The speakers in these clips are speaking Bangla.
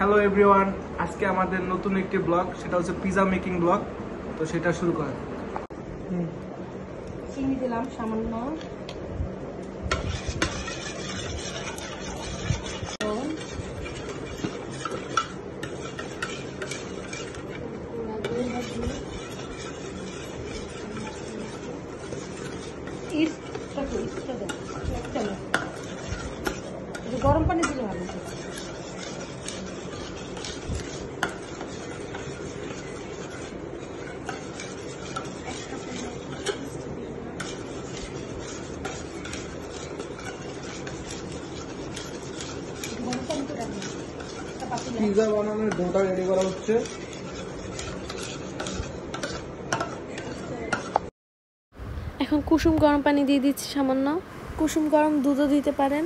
হ্যালো এভরিওয়ান, আজকে আমাদের নতুন একটি ব্লগ, সেটা হচ্ছে পিজা মেকিং ব্লগ। তো সেটা শুরু করেন। চিনি দিলাম সামান্য, গরম পানি দিলে ভালো। পিজা বানানোর ডোটা রেডি করা হচ্ছে। এখন কুসুম গরম পানি দিয়ে দিচ্ছি সামান্য। কুসুম গরম দুধও দিতে পারেন।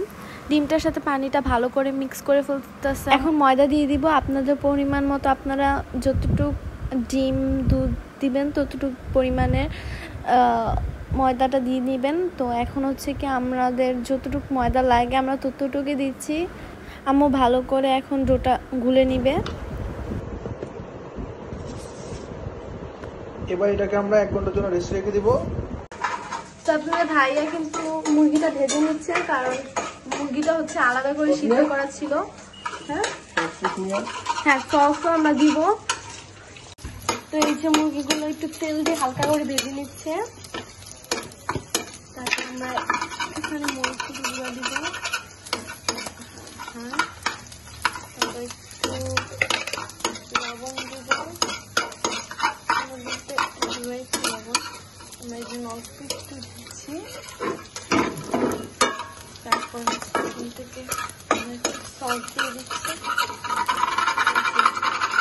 ডিমটার সাথে পানিটা ভালো করে মিক্স করে ফেলতেছে। এখন ময়দা দিয়ে দিব আপনাদের পরিমাণ মতো। আপনারা যতটুকু ডিম দুধ দিবেন ততটুকু পরিমাণের ময়দাটা দিয়ে নেবেন। তো এখন হচ্ছে কি আমাদের যতটুকু ময়দা লাগে আমরা ততটুকুই দিচ্ছি। আম্মু ভালো করে এখন ডোটা গুলে নিবে। এবার এটাকে আমরা 1 ঘন্টার জন্য রেস্ট রেখে দিব। আপনাদের ভাইয়া কিন্তু মুরগিটা ভেজে নিচ্ছে, কারণ মুরগিটা হচ্ছে আলাদা করে সিদ্ধ করা ছিল। হ্যাঁ, সসও আমরা দিব। তো এই যে মুরগিগুলো একটু তেল দিয়ে হালকা করে ভেজে নিচ্ছে। তারপর আমরা এখানে মরিচের গুঁড়া দিব। হ্যাঁ, তারপর একটু লবণ দিব। লবণ আমরা এই জন্য অল্প একটু দিচ্ছি। তারপর এখান থেকে সস দিয়ে দিচ্ছি।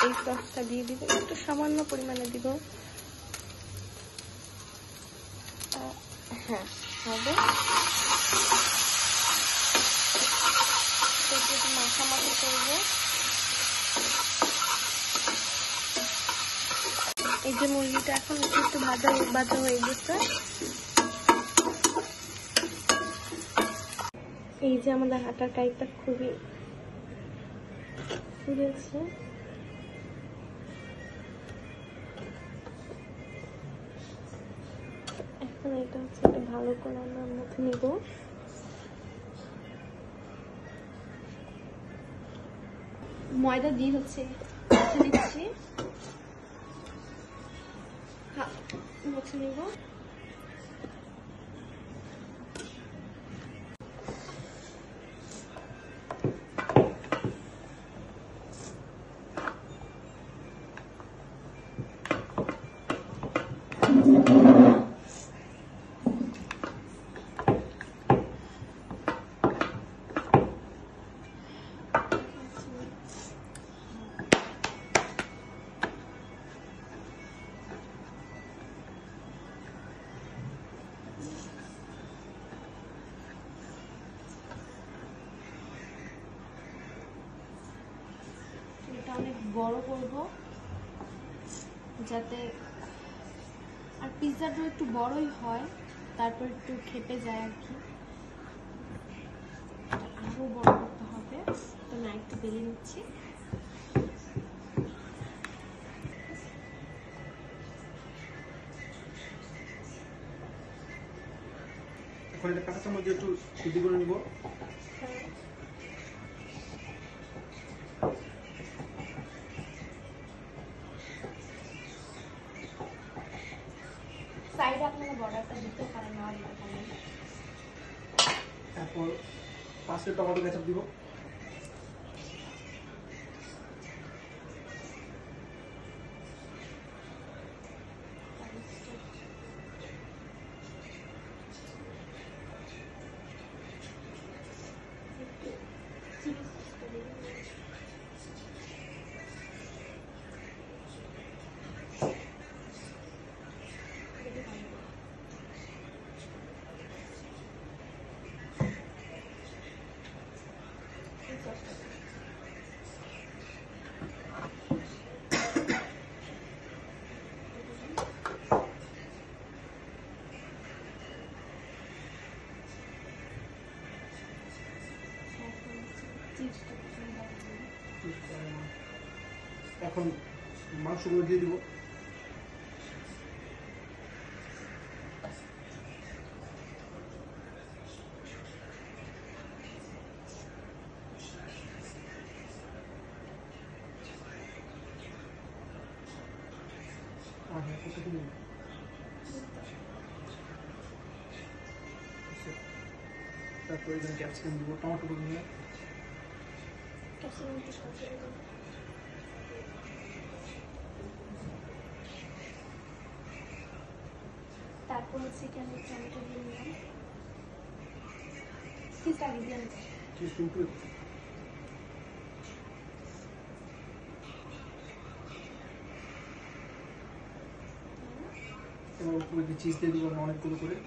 এই সসটা দিয়ে দিব, একটু সামান্য পরিমাণে দিব। হ্যাঁ, হবে। মাখামাখি করবো। এই যে মুরগিটা এখন একটু ভাজা ভাজা হয়ে গেছে। এই যে আমাদের হাঁটার কাইটা খুবই ফুলেছে। এখন এটা হচ্ছে ভালো করে আমরা মুখে নিব। ময়দা দিয়ে হচ্ছে দিচ্ছি, মুছে নিব। এটা অনেক বড় করব যাতে, আর পিৎজাটা একটু বড়ই হয়, তারপর একটু খেপে যায় আর কি। আরো বড় করতে হবে। তো আমি একটু বেলে নিচ্ছি। এখন এটা কাঁচা চামচ দিয়ে একটু সিদ্ধ করে নিব। সাইডে আপনারা বর্ডারটা দিতে পারেন, না দিতে পারেন। তারপর পাশে টমেটো কেচাপ দিব। এখন মাংসগুলো দিয়ে দিব। তারপরে এখানে ক্যাপসিকাম দিব, টমেটো নিয়ে তারপর হচ্ছে এখানে টমেটো দিয়ে নিলাম। চিজ আগে দিয়ে নিলাম। চিজ কিন্তু এবার উপরে দিয়ে চিজ দিয়ে দিব অনেকগুলো করে।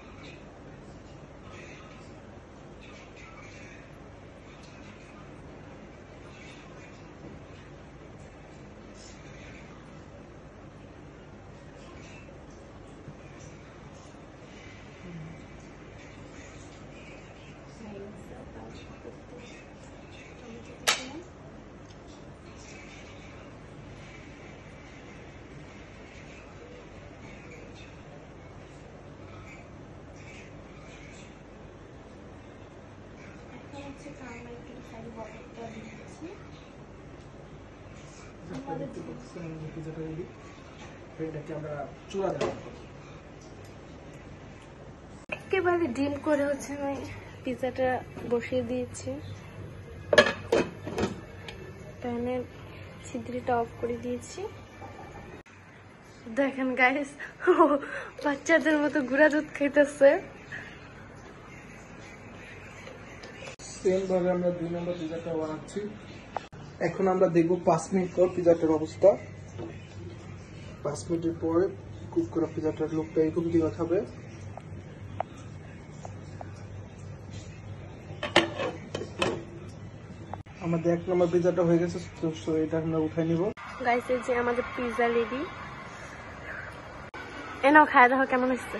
পিজাটা রেডি, এটাকে আমরা চুলা দেবো। একেবারে ডিম করে হচ্ছে আমি পিজাটা বসিয়ে দিয়েছি। প্যানের ছিদ্রিটা অফ করে দিয়েছি। দেখেন গাইস, বাচ্চাদের মতো গুঁড়া দুধ খাইতেছে। সেম ভাবে আমরা 2 নম্বর পিজাটা বানাচ্ছি। এখন আমরা দেখবো 5 মিনিট পর পিজাটার অবস্থা। 5 মিনিটের পরে কুক করা পিজাটার লুকটা এরকম দিয়ে দেখাবে। আমাদের 1 নম্বর পিজাটা হয়ে গেছে, তো এটা আমরা উঠাই নিব। গাইস এই যে আমাদের পিজা রেডি। এনাও খায় দেখো কেমন হচ্ছে।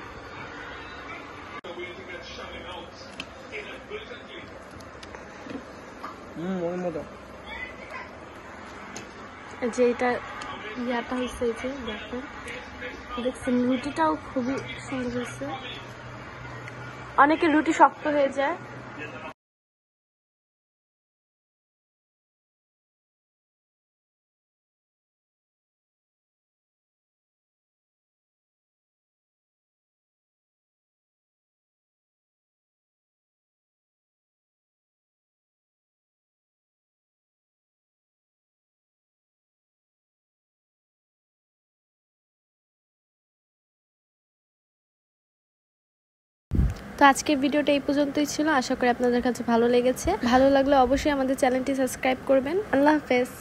ওই মজা। যে এটা ইয়াটা হয়েছে, এই যে দেখো দেখছেন রুটিটাও খুবই সুন্দর হয়েছে। অনেকে রুটি শক্ত হয়ে যায়। তো আজকের ভিডিওটা এই পর্যন্তই ছিল। আশা করি আপনাদের কাছে ভালো লেগেছে। ভালো লাগলে অবশ্যই আমাদের চ্যানেলটি সাবস্ক্রাইব করবেন। আল্লাহ হাফেজ।